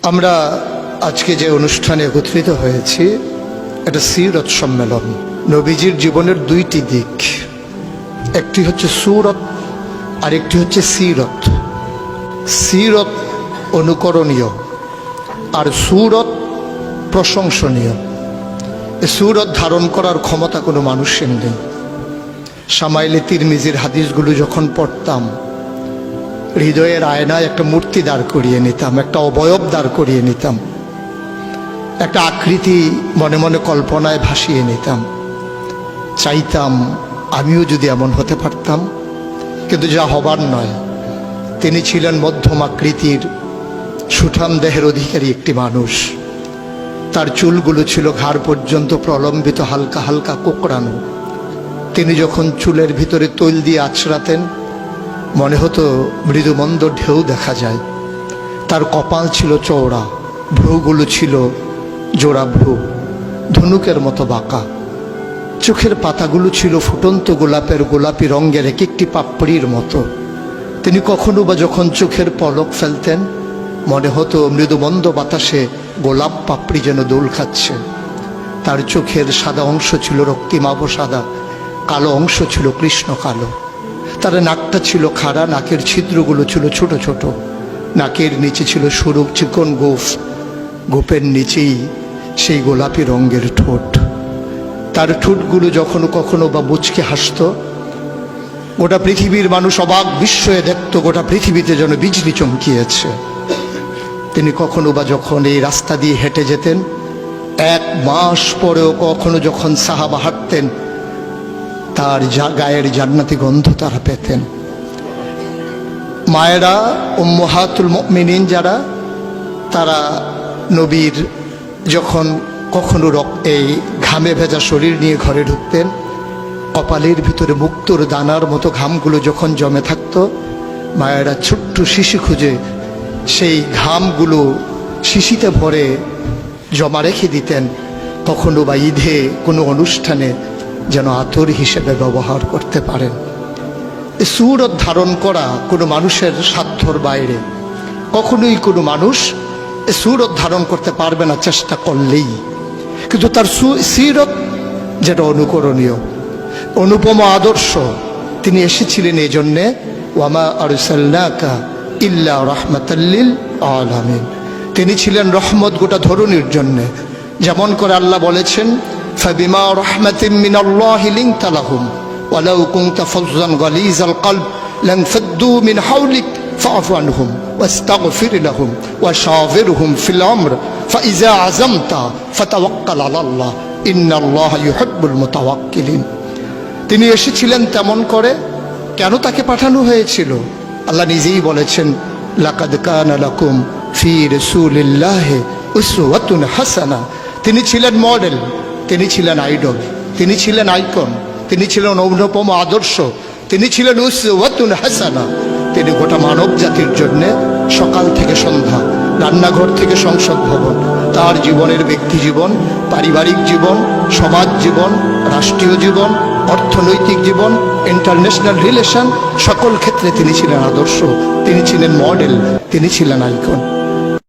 আমরা আজকে যে অনুষ্ঠানে একত্রিত হয়েছি এটা সিরত সম্মেলন। নবীজির জীবনের দুইটি দিক, একটি হচ্ছে সুরত আর একটি হচ্ছে সিরত। সিরত অনুকরণীয় আর সুরত প্রশংসনীয়। সুরত ধারণ করার ক্ষমতা কোনো মানুষের নেই। শামাইলে তিরমিজির হাদিসগুলো যখন পড়তাম, হৃদয়ের আয়নায় একটা মূর্তি দাঁড় করিয়ে নিতাম, একটা অবয়ব দাঁড় করিয়ে নিতাম, একটা আকৃতি মনে মনে কল্পনায় ভাসিয়ে নিতাম। চাইতাম আমিও যদি এমন হতে পারতাম, কিন্তু যা হবার নয়। তিনি ছিলেন মধ্যম আকৃতির সুঠাম দেহের অধিকারী একটি মানুষ। তার চুলগুলো ছিল ঘাড় পর্যন্ত প্রলম্বিত, হালকা হালকা কোকড়ানো। তিনি যখন চুলের ভিতরে তৈল দিয়ে আছড়াতেন, মনে হতো মৃদুমন্দ ঢেউ দেখা যায়। তার কপাল ছিল চওড়া, ভ্রুগুলো ছিল জোড়া ভ্রু, ধনুকের মতো বাঁকা। চোখের পাতাগুলো ছিল ফুটন্ত গোলাপের গোলাপি রঙের এক একটি পাপড়ির মতো। তিনি কখনো বা যখন চোখের পলক ফেলতেন, মনে হতো মৃদুমন্দ বাতাসে গোলাপ পাপড়ি যেন দোল খাচ্ছে। তার চোখের সাদা অংশ ছিল রক্তিমাভ সাদা, কালো অংশ ছিল কৃষ্ণ কালো। তার নাকটা ছিল খাড়া, নাকের ছিদ্রগুলো ছিল ছোট ছোট। নাকের নিচে ছিল সরু চিকন গোঁফ, গোঁফের নিচেই সেই গোলাপি রঙের ঠোঁট। তার ঠোঁটগুলো যখন কখনো বা মুচকে হাসত, গোটা পৃথিবীর মানুষ অবাক বিস্ময়ে দেখত গোটা পৃথিবীতে যেন বিজলি চমকিয়েছে। তিনি কখনো বা যখন এই রাস্তা দিয়ে হেঁটে যেতেন, 1 মাস পরেও কখনো যখন সাহাবা হাঁটতেন, তার গায়ের জান্নাতি গন্ধ তারা পেতেন। মায়েরা উম্মাহাতুল মুমিনিন যারা, তারা নবীর যখন কখনো এই ঘামে ভেজা শরীর নিয়ে ঘরে ঢুকতেন, কপালের ভিতরে মুক্তোর দানার মতো ঘামগুলো যখন জমে থাকত, মায়েরা ছোট্ট শিশি খুঁজে সেই ঘামগুলো শিশিতে ভরে জমা রেখে দিতেন, কখনো বা ঈদে কোনো অনুষ্ঠানে যেন আতর হিসেবে ব্যবহার করতে পারেন। এই সুরত ধারণ করা কোনো মানুষের সাধ্যর বাইরে। কখনোই কোনো মানুষ এই সুরত ধারণ করতে পারবে না চেষ্টা করলেই। কিন্তু তার সিরত যেটা অনুকরণীয়, অনুপম আদর্শ। তিনি এসেছিলেন এই জন্যে, ওয়ামা আরসালনাকা ইল্লা রাহমাতাল লিল আলামিন। তিনি ছিলেন রহমত গোটা ধরনীর জন্যে। যেমন করে আল্লাহ বলেছেন, ফাবিমা রাহমাতিন মিনাল্লাহি লিনতা লাহুম ওয়ালাউ কুনতা ফাজ্জান গালিজাল কলব লানফাদ্দু মিন হাওলিক ফাআফু আনহুম ওয়াস্তাগফির লাহুম ওয়াশাওিরহুম ফিল আমর ফাইজা আযামতা ফাতাওয়াক্কাল আলাল্লাহ ইন্নাল্লাহা ইউহিব্বুল মুতাওয়াক্কিলিন। তিনি এসেছিলেন তেমন করে। কেন তাকে পাঠানো হয়েছিল? আল্লাহ নিজেই বলেছেন, লাকাদ কানা লাকুম ফি রাসূলিল্লাহি উসওয়াতুন হাসানা। তিনি ছিলেন মডেল, তিনি ছিলেন আইডল, তিনি ছিলেন আইকন, তিনি ছিলেন অনুপম আদর্শ, তিনি ছিলেন উসওয়াতুন হাসানা। তিনি গোটা মানব জাতির জন্য সকাল থেকে সন্ধ্যা, রান্নাঘর থেকে সংসদ ভবন, তার জীবনের ব্যক্তি জীবন, পারিবারিক জীবন, সমাজ জীবন, রাষ্ট্রীয় জীবন, অর্থনৈতিক জীবন, ইন্টারন্যাশনাল রিলেশন, সকল ক্ষেত্রে তিনি ছিলেন আদর্শ, তিনি ছিলেন মডেল, তিনি ছিলেন আইকন।